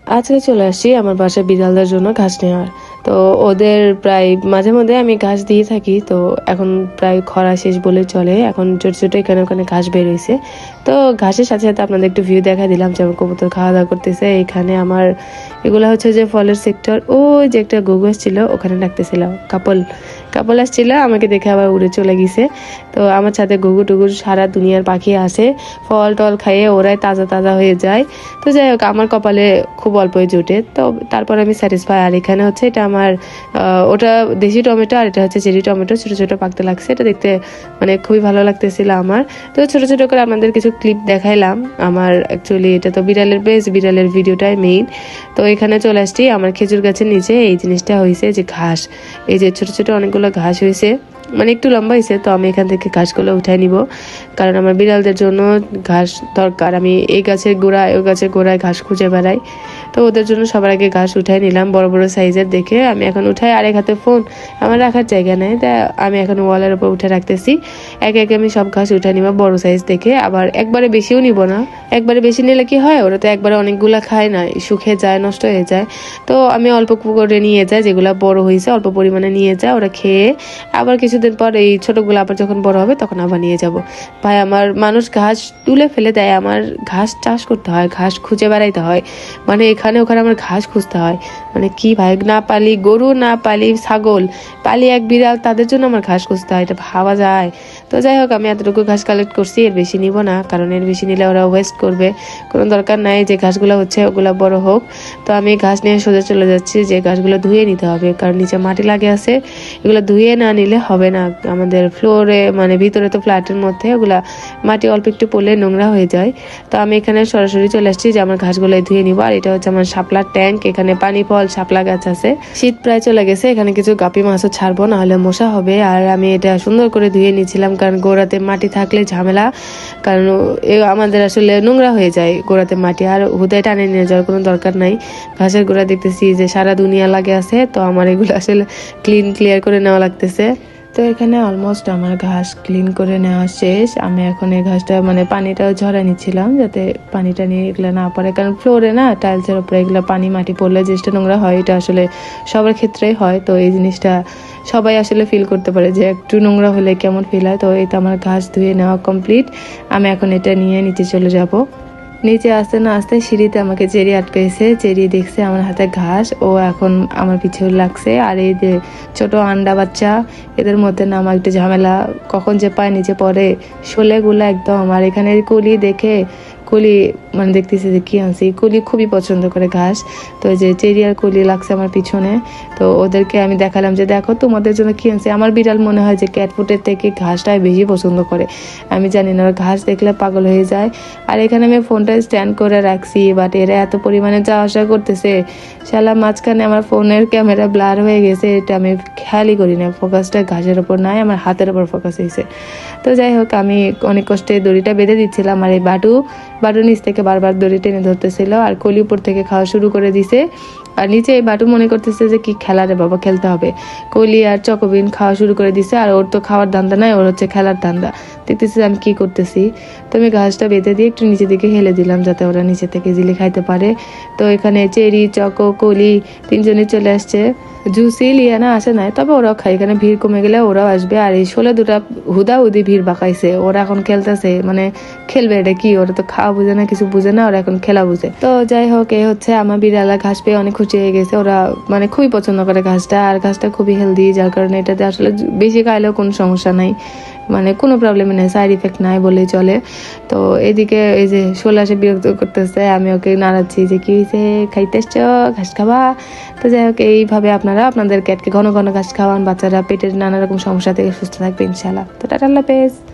আজকে চলে আসছি আমার বাসায় বিড়ালদের জন্য ঘাস নেওয়ার। তো ওদের প্রায় মাঝে মধ্যে আমি ঘাস দিয়ে থাকি। তো এখন প্রায় খরা শেষ বলে চলে, এখন ছোট ছোট এখানে ওখানে ঘাস বের হয়েছে। তো ঘাসের সাথে সাথে আপনাদের একটু ভিউ দেখা দিলাম, যেমন কবুতর খাওয়া দাওয়া করতেছে এখানে। আমার এগুলো হচ্ছে যে ফলের সেক্টর। ওই যে একটা গুগু আসছিল ওখানে ডাকতেছিলাম, কাপল কাপল আসছিল, আমাকে দেখে আবার উড়ে চলে গেছে। তো আমার সাথে ঘুঘু টুঘুর সারা দুনিয়ার পাখি আসে, ফল টল খাইয়ে ওরাই তাজা তাজা হয়ে যায়। তো যাই হোক, আমার কপালে খুব অল্পই জুটে, তো তারপর আমি স্যাটিসফাই। আর এখানে হচ্ছে এটা আমার ওটা দেশি টমেটো, আর এটা হচ্ছে চেরি টমেটো, ছোট ছোট পাকতে লাগছে। এটা দেখতে মানে খুবই ভালো লাগতেছিল আমার। তো ছোট ছোট করে আপনাদের কিছু ক্লিপ দেখাইলাম। আমার অ্যাকচুয়ালি এটা তো বিড়ালের বেশ, বিড়ালের ভিডিওটাই মেইন। তো এখানে চলে আসছি আমার খেজুর গাছের নিচে। এই জিনিসটা হয়েছে যে ঘাস, এই যে ছোট ছোট অনেকগুলো ঘাস হয়েছে, মানে একটু লম্বা হয়েছে। তো আমি এখান থেকে ঘাসগুলো উঠাই নিব, কারণ আমার বিড়ালদের জন্য ঘাস দরকার। আমি এই গাছের গোড়ায় ওই গাছের গোড়ায় ঘাস খুঁজে বেড়াই। তো ওদের জন্য সবার আগে ঘাস উঠাই নিলাম, বড় বড় সাইজের দেখে আমি এখন উঠাই। আরেক হাতে ফোন, আমার রাখার জায়গা নেই, তাই আমি এখন ওয়ালের উপর উঠে রাখতেছি। একে একে আমি সব ঘাস উঠে নিব বড় সাইজ দেখে। আবার একবারে বেশিও নিব না, একবারে বেশি নিলে কি হয়, ওরা তো একবারে অনেকগুলা খায় না, শুকিয়ে যায়, নষ্ট হয়ে যায়। তো আমি অল্প করে নিয়ে যাই, যেগুলো বড় হয়েছে অল্প পরিমাণে নিয়ে যাই, ওরা খেয়ে আবার কিছুদিন পর এই ছোটগুলো আবার যখন বড় হবে তখন আবার নিয়ে যাব। ভাই, আমার মানুষ ঘাস তুলে ফেলে দেয়, আমার ঘাস চাষ করতে হয়, ঘাস খুঁজে বেড়াইতে হয়, মানে এখানে ওখানে আমার ঘাস খুঁজতে হয়। মানে কি ভাই, না পালি গরু, না পালি ছাগল, পালি এক বিড়াল, তাদের জন্য আমার ঘাস খুঁজতে হয়, এটা ভাবা যায়? তো যাই হোক, আমি এতটুকু ঘাস কালেক্ট করছি, এর বেশি নিব না, কারণ এর বেশি নিলে ওরা ওয়েস্ট করবে। কোনো দরকার নাই, যে ঘাসগুলো হচ্ছে ওগুলো বড় হোক। তো আমি ঘাস নিয়ে সোজা চলে যাচ্ছি, যে ঘাসগুলো ধুয়ে নিতে হবে, কারণ নিচে মাটি লাগে আছে, এগুলো ধুয়ে না নিলে হবে না। আমাদের ফ্লোরে মানে ভিতরে তো ফ্ল্যাটের মধ্যে ওগুলা মাটি অল্প একটু পড়লে নোংরা হয়ে যায়। তো আমি এখানে সরাসরি চলে আসছি যে আমার ঘাসগুলো ধুয়ে নিব। আর এটা হচ্ছে আমার শাপলার ট্যাঙ্ক, এখানে পানি ফল শাপলা গাছ আছে। শীত প্রায় চলে গেছে, এখানে কিছু গাপি মাছও ছাড়বো, না হলে মশা হবে। আর আমি এটা সুন্দর করে ধুয়ে নিয়েছিলাম, কারণ গোড়াতে মাটি থাকলে ঝামেলা, কারণ আমাদের আসলে নোংরা হয়ে যায় গোড়াতে মাটি, আর হুদায় টানে নিয়ে যাওয়ার কোনো দরকার নাই। ঘাসের গোড়া দেখতেছি যে সারা দুনিয়া লাগে আছে, তো আমার এগুলো আসলে ক্লিয়ার করে নেওয়া লাগতেছে। তো এখানে অলমোস্ট আমার ঘাস ক্লিন করে নেওয়া শেষ। আমি এখন এই ঘাসটা মানে পানিটাও ঝরা নিচ্ছিলাম, যাতে পানিটা নিয়ে এগুলো না পড়ে, কারণ ফ্লোরে না টাইলসের উপরে এগুলো পানি মাটি পড়লে জিনিসটা নোংরা হয়, এটা আসলে সবার ক্ষেত্রেই হয়। তো এই জিনিসটা সবাই আসলে ফিল করতে পারে যে একটু নোংরা হলে কেমন ফিল হয়। তো এই তো আমার ঘাস ধুয়ে নেওয়া কমপ্লিট। আমি এখন এটা নিয়ে নিচে চলে যাব। নিচে আসতে না আসতে সিঁড়িতে আমাকে চেরি আটকাইছে, চেরি দেখছে আমার হাতে ঘাস, ও এখন আমার পিছু লাগছে। আর এই যে ছোট আন্ডা বাচ্চা, এদের মধ্যে না আমার একটা ঝামেলা, কখন যে পায় নিচে পড়ে, শোলেগুলো একদম। আর এখানে কলি দেখে, কলি মানে দেখতেছি যে কি আনছি, কলি খুবই পছন্দ করে ঘাস। তো এই যে চেরি আর কলি লাগছে আমার পিছনে। তো ওদেরকে আমি দেখালাম যে দেখো তোমাদের জন্য কি আনছি। আমার বিড়াল মনে হয় যে ক্যাট ফুডের থেকে ঘাসটাই বেশি পছন্দ করে, আমি জানি না, ওর ঘাস দেখলে পাগল হয়ে যায়। আর এখানে আমি ফোনটা স্ট্যান্ড করে রাখছি, বাট এরা এত পরিমাণে যাওয়া আসা করতেছে, শালা মাঝখানে আমার ফোনের ক্যামেরা ব্লার হয়ে গেছে, এটা আমি খেয়ালই করি না, ফোকাসটা ঘাসের ওপর নাই, আমার হাতের ওপর ফোকাস হয়েছে। তো যাই হোক, আমি অনেক কষ্টে দড়িটা বেঁধে দিচ্ছিলাম, আর এই বাটু নিচ থেকে বারবার দড়ি টেনে ধরতেছিল, আর কলি উপর থেকে খাওয়া শুরু করে দিছে। আর নিচে এই বাটু মনে করতেছে যে কি খেলা রে বাবা, খেলতে হবে। কলি আর চকোবিন খাওয়া শুরু করে দিছে, আর ওর তো খাওয়ার ধান্দা নাই, ওর হচ্ছে খেলার ধান্দা। দেখতেছি আমি কি করতেছি। তো আমি ঘাসটা বেঁধে দিয়ে একটু নিচের দিকে হেলে দিলাম, যাতে ওরা নিচে থেকে ইজিলি খাইতে পারে। তো এখানে চেরি, চকো, কলি তিনজনই চলে আসছে। জুসি লিয়ানা আসে নাই, তবে ওরাও খায়, এখানে ভিড় কমে গেলে ওরাও আসবে। আর এই শোলে দুটা হুদি ভিড় বাঁকাইছে, ওরা এখন খেলতেছে, মানে খেলবে এটা কি, ওরা তো খাওয়া বুঝে না, কিছু বুঝে না, ওরা এখন খেলা বুঝে। তো যাই হোক, এই হচ্ছে আমার বিড়ালা ঘাস পেয়ে অনেক খুশি হয়ে গেছে, ওরা মানে খুবই পছন্দ করে ঘাসটা। আর ঘাসটা খুবই হেলদি, যার কারণে এটাতে আসলে বেশি খাইলেও কোনো সমস্যা নাই, মানে কোনো প্রবলেম নেই, সাইড ইফেক্ট নাই বলেই চলে। তো এদিকে এই যে শোলা সে বিরক্ত করতেছে, আমি ওকে নাড়াচ্ছি যে কি হয়েছে, খাইতে এসছো, ঘাস খাবা? তো যাই হোক, এইভাবে আপনারা আপনাদের ক্যাটকে ঘন ঘন ঘাস খাওয়ান, বাচ্চারা পেটের নানা রকম সমস্যা থেকে সুস্থ থাকবে ইনশাল্লাহ। তো টাটা, আল্লাহ হাফেজ।